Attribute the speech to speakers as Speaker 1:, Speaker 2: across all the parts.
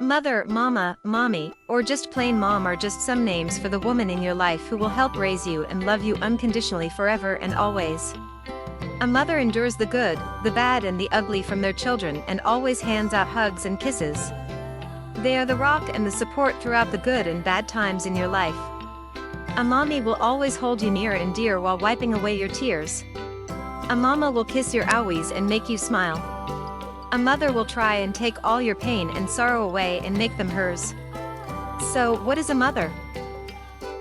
Speaker 1: Mother, mama, mommy, or just plain mom are just some names for the woman in your life who will help raise you and love you unconditionally forever and always. A mother endures the good, the bad and the ugly from their children and always hands out hugs and kisses. They are the rock and the support throughout the good and bad times in your life. A mommy will always hold you near and dear while wiping away your tears. A mama will kiss your owies and make you smile. A mother will try and take all your pain and sorrow away and make them hers. So, what is a mother?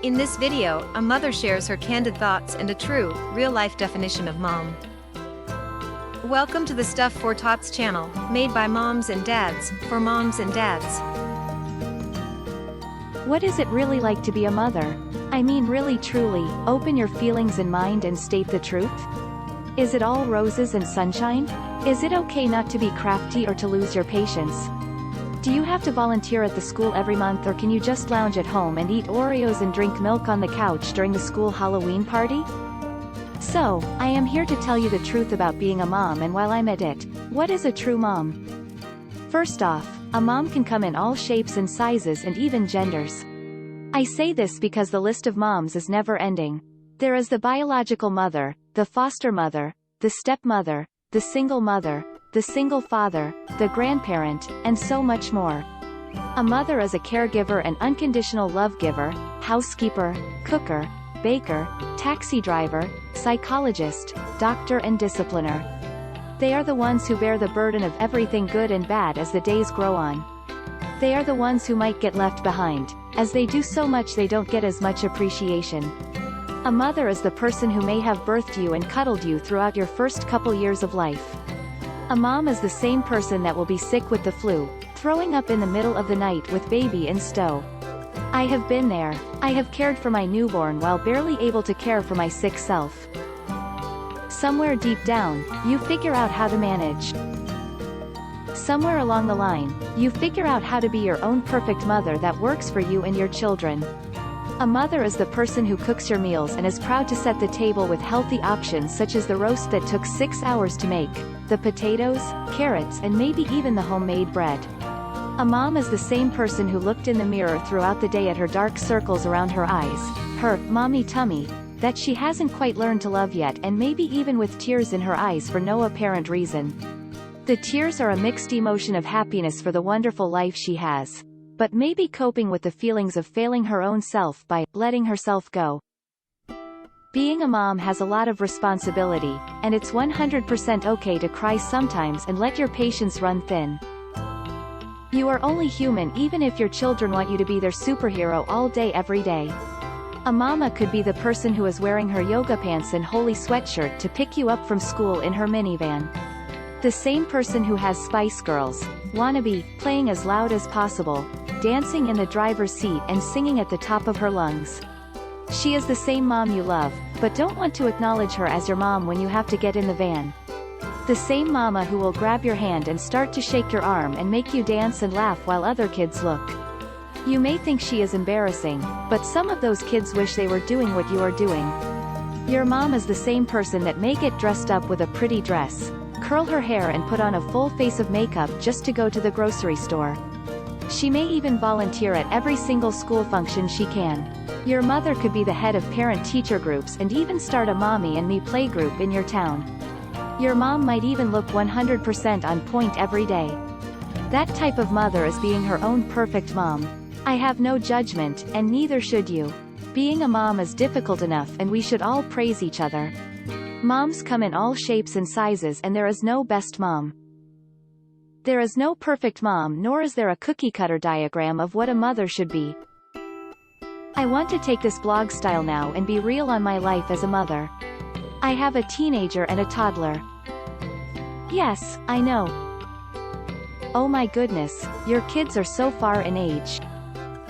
Speaker 1: In this video, a mother shares her candid thoughts and a true, real-life definition of mom. Welcome to the Stuff for Tots channel, made by moms and dads, for moms and dads.
Speaker 2: What is it really like to be a mother? I mean really truly, open your feelings and mind and state the truth? Is it all roses and sunshine? Is it okay not to be crafty or to lose your patience? Do you have to volunteer at the school every month, or can you just lounge at home and eat Oreos and drink milk on the couch during the school Halloween party? So, I am here to tell you the truth about being a mom, and while I'm at it, what is a true mom? First off, a mom can come in all shapes and sizes and even genders. I say this because the list of moms is never ending. There is the biological mother, the foster mother, the stepmother, the single mother, the single father, the grandparent, and so much more. A mother is a caregiver and unconditional love giver, housekeeper, cooker, baker, taxi driver, psychologist, doctor and discipliner. They are the ones who bear the burden of everything good and bad as the days grow on. They are the ones who might get left behind, as they do so much they don't get as much appreciation. A mother is the person who may have birthed you and cuddled you throughout your first couple years of life. A mom is the same person that will be sick with the flu, throwing up in the middle of the night with baby in tow. I have been there. I have cared for my newborn while barely able to care for my sick self. Somewhere deep down, you figure out how to manage. Somewhere along the line, you figure out how to be your own perfect mother that works for you and your children. A mother is the person who cooks your meals and is proud to set the table with healthy options such as the roast that took 6 hours to make, the potatoes, carrots and maybe even the homemade bread. A mom is the same person who looked in the mirror throughout the day at her dark circles around her eyes, her mommy tummy, that she hasn't quite learned to love yet, and maybe even with tears in her eyes for no apparent reason. The tears are a mixed emotion of happiness for the wonderful life she has, but maybe coping with the feelings of failing her own self by letting herself go. Being a mom has a lot of responsibility, and it's 100% okay to cry sometimes and let your patience run thin. You are only human even if your children want you to be their superhero all day every day. A mama could be the person who is wearing her yoga pants and holy sweatshirt to pick you up from school in her minivan. The same person who has Spice Girls wannabe playing as loud as possible, dancing in the driver's seat and singing at the top of her lungs. She is the same mom you love, but don't want to acknowledge her as your mom when you have to get in the van. The same mama who will grab your hand and start to shake your arm and make you dance and laugh while other kids look. You may think she is embarrassing, but some of those kids wish they were doing what you are doing. Your mom is the same person that may get dressed up with a pretty dress, curl her hair and put on a full face of makeup just to go to the grocery store. She may even volunteer at every single school function she can. Your mother could be the head of parent-teacher groups and even start a mommy and me play group in your town. Your mom might even look 100% on point every day. That type of mother is being her own perfect mom. I have no judgment, and neither should you. Being a mom is difficult enough and we should all praise each other. Moms come in all shapes and sizes and there is no best mom. There is no perfect mom, nor is there a cookie-cutter diagram of what a mother should be. I want to take this blog style now and be real on my life as a mother. I have a teenager and a toddler. Yes, I know. Oh my goodness, your kids are so far in age.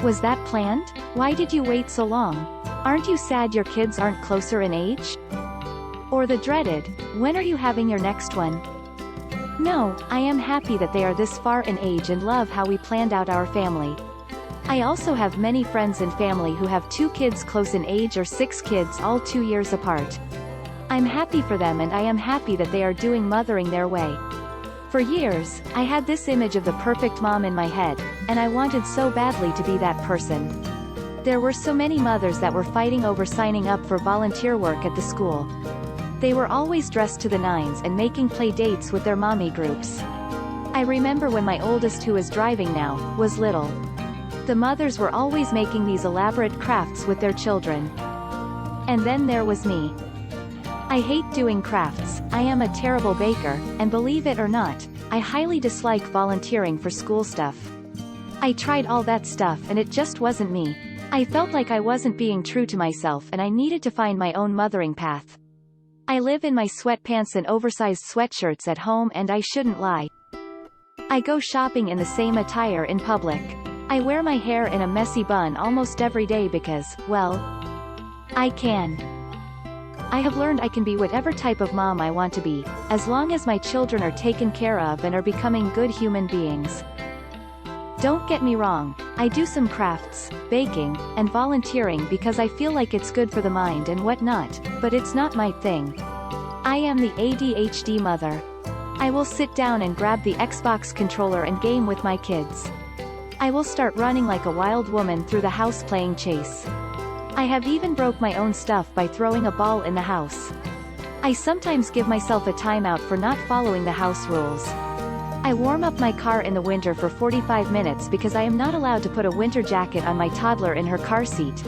Speaker 2: Was that planned? Why did you wait so long? Aren't you sad your kids aren't closer in age? Or the dreaded, when are you having your next one? No, I am happy that they are this far in age and love how we planned out our family. I also have many friends and family who have 2 kids close in age or 6 kids all 2 years apart. I'm happy for them and I am happy that they are doing mothering their way. For years, I had this image of the perfect mom in my head, and I wanted so badly to be that person. There were so many mothers that were fighting over signing up for volunteer work at the school. They were always dressed to the nines and making play dates with their mommy groups. I remember when my oldest, who is driving now, was little. The mothers were always making these elaborate crafts with their children. And then there was me. I hate doing crafts, I am a terrible baker, and believe it or not, I highly dislike volunteering for school stuff. I tried all that stuff and it just wasn't me. I felt like I wasn't being true to myself and I needed to find my own mothering path. I live in my sweatpants and oversized sweatshirts at home, and I shouldn't lie. I go shopping in the same attire in public. I wear my hair in a messy bun almost every day because, well, I can. I have learned I can be whatever type of mom I want to be, as long as my children are taken care of and are becoming good human beings. Don't get me wrong, I do some crafts, baking, and volunteering because I feel like it's good for the mind and whatnot, but it's not my thing. I am the ADHD mother. I will sit down and grab the Xbox controller and game with my kids. I will start running like a wild woman through the house playing chase. I have even broke my own stuff by throwing a ball in the house. I sometimes give myself a timeout for not following the house rules. I warm up my car in the winter for 45 minutes because I am not allowed to put a winter jacket on my toddler in her car seat.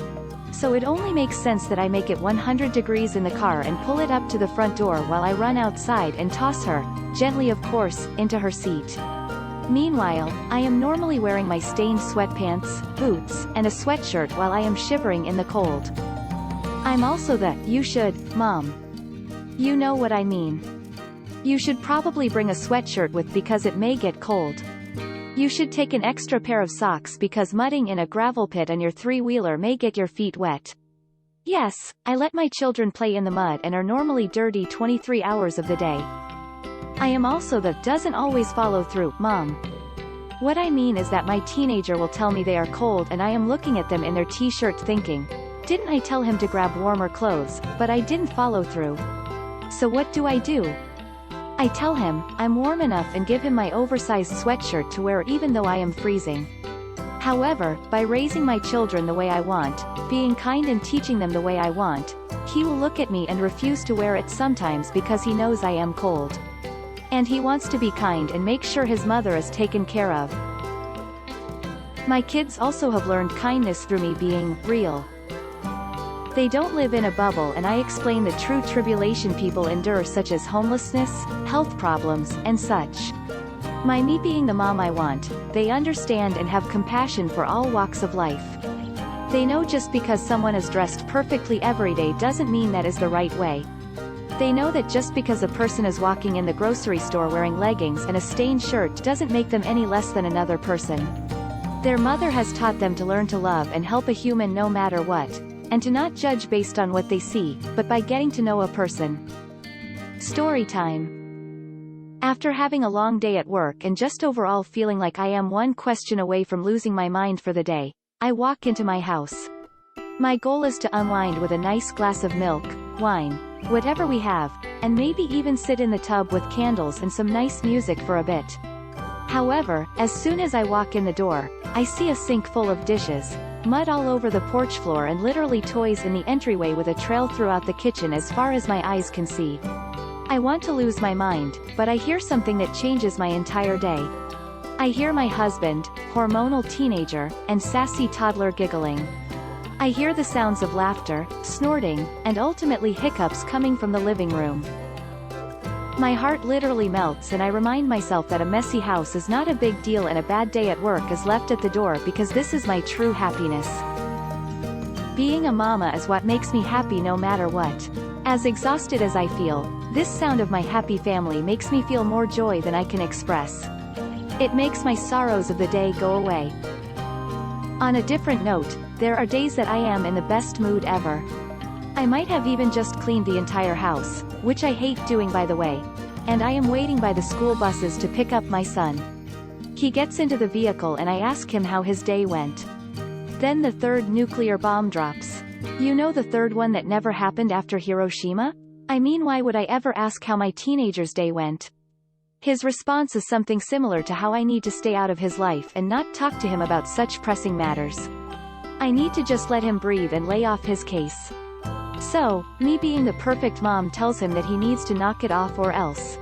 Speaker 2: So it only makes sense that I make it 100 degrees in the car and pull it up to the front door while I run outside and toss her, gently of course, into her seat. Meanwhile, I am normally wearing my stained sweatpants, boots, and a sweatshirt while I am shivering in the cold. I'm also the "you should, mom." You know what I mean. You should probably bring a sweatshirt with because it may get cold. You should take an extra pair of socks because mudding in a gravel pit on your three-wheeler may get your feet wet. Yes, I let my children play in the mud and are normally dirty 23 hours of the day. I am also the "doesn't always follow through" mom. What I mean is that my teenager will tell me they are cold and I am looking at them in their t-shirt thinking, didn't I tell him to grab warmer clothes, but I didn't follow through. So what do? I tell him, I'm warm enough and give him my oversized sweatshirt to wear even though I am freezing. However, by raising my children the way I want, being kind and teaching them the way I want, he will look at me and refuse to wear it sometimes because he knows I am cold. And he wants to be kind and make sure his mother is taken care of. My kids also have learned kindness through me being real. They don't live in a bubble and I explain the true tribulation people endure, such as homelessness, health problems, and such. My me being the mom I want, they understand and have compassion for all walks of life. They know just because someone is dressed perfectly every day doesn't mean that is the right way. They know that just because a person is walking in the grocery store wearing leggings and a stained shirt doesn't make them any less than another person. Their mother has taught them to learn to love and help a human no matter what, and to not judge based on what they see, but by getting to know a person. Story time. After having a long day at work and just overall feeling like I am one question away from losing my mind for the day, I walk into my house. My goal is to unwind with a nice glass of milk, wine, whatever we have, and maybe even sit in the tub with candles and some nice music for a bit. However, as soon as I walk in the door, I see a sink full of dishes, mud all over the porch floor, and literally toys in the entryway with a trail throughout the kitchen as far as my eyes can see. I want to lose my mind, but I hear something that changes my entire day. I hear my husband, hormonal teenager, and sassy toddler giggling. I hear the sounds of laughter, snorting, and ultimately hiccups coming from the living room. My heart literally melts and I remind myself that a messy house is not a big deal and a bad day at work is left at the door because this is my true happiness. Being a mama is what makes me happy no matter what. As exhausted as I feel, this sound of my happy family makes me feel more joy than I can express. It makes my sorrows of the day go away. On a different note, there are days that I am in the best mood ever. I might have even just cleaned the entire house, which I hate doing by the way, and I am waiting by the school buses to pick up my son. He gets into the vehicle and I ask him how his day went. Then the third nuclear bomb drops. You know, the third one that never happened after Hiroshima? I mean, why would I ever ask how my teenager's day went? His response is something similar to how I need to stay out of his life and not talk to him about such pressing matters. I need to just let him breathe and lay off his case. So, me being the perfect mom tells him that he needs to knock it off or else.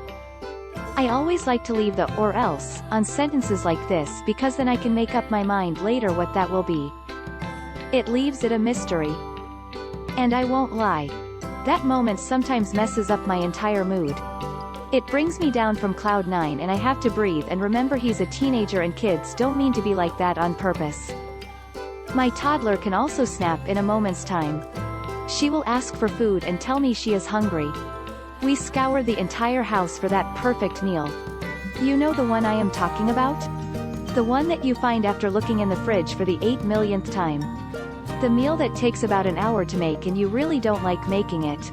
Speaker 2: I always like to leave the "or else" on sentences like this because then I can make up my mind later what that will be. It leaves it a mystery. And I won't lie. That moment sometimes messes up my entire mood. It brings me down from cloud 9 and I have to breathe and remember he's a teenager and kids don't mean to be like that on purpose. My toddler can also snap in a moment's time. She will ask for food and tell me she is hungry. We scour the entire house for that perfect meal. You know the one I am talking about? The one that you find after looking in the fridge for the 8 millionth time. The meal that takes about an hour to make and you really don't like making it.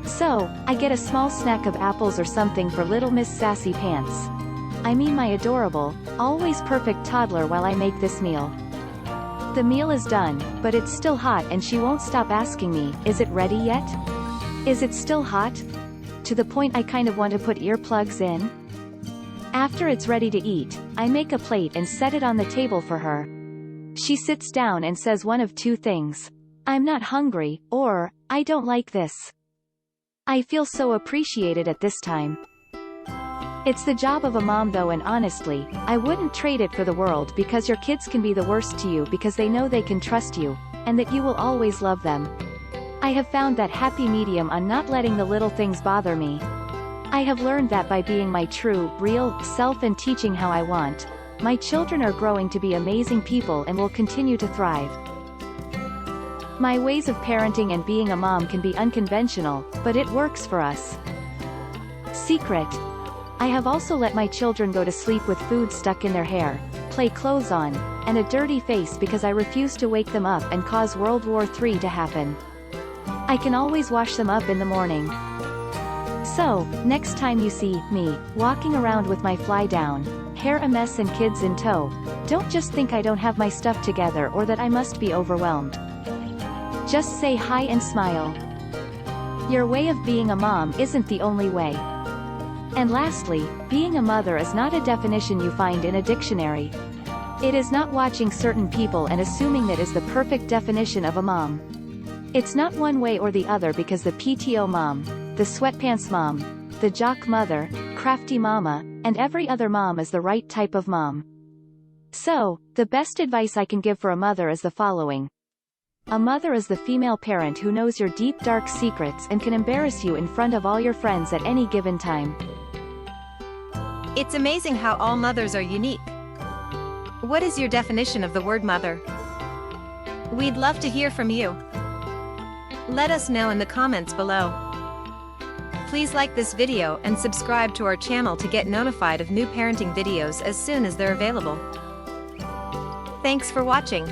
Speaker 2: So, I get a small snack of apples or something for little Miss Sassy Pants. I mean my adorable, always perfect toddler while I make this meal. The meal is done, but it's still hot and she won't stop asking me, "Is it ready yet? Is it still hot?" To the point I kind of want to put earplugs in. After it's ready to eat, I make a plate and set it on the table for her. She sits down and says one of two things. "I'm not hungry," or, "I don't like this." I feel so appreciated at this time. It's the job of a mom though, and honestly, I wouldn't trade it for the world because your kids can be the worst to you because they know they can trust you, and that you will always love them. I have found that happy medium on not letting the little things bother me. I have learned that by being my true, real, self and teaching how I want, my children are growing to be amazing people and will continue to thrive. My ways of parenting and being a mom can be unconventional, but it works for us. Secret. I have also let my children go to sleep with food stuck in their hair, play clothes on, and a dirty face because I refuse to wake them up and cause World War III to happen. I can always wash them up in the morning. So, next time you see me walking around with my fly down, hair a mess and kids in tow, don't just think I don't have my stuff together or that I must be overwhelmed. Just say hi and smile. Your way of being a mom isn't the only way. And lastly, being a mother is not a definition you find in a dictionary. It is not watching certain people and assuming that is the perfect definition of a mom. It's not one way or the other because the PTO mom, the sweatpants mom, the jock mother, crafty mama, and every other mom is the right type of mom. So, the best advice I can give for a mother is the following. A mother is the female parent who knows your deep dark secrets and can embarrass you in front of all your friends at any given time.
Speaker 1: It's amazing how all mothers are unique. What is your definition of the word mother? We'd love to hear from you. Let us know in the comments below. Please like this video and subscribe to our channel to get notified of new parenting videos as soon as they're available. Thanks for watching.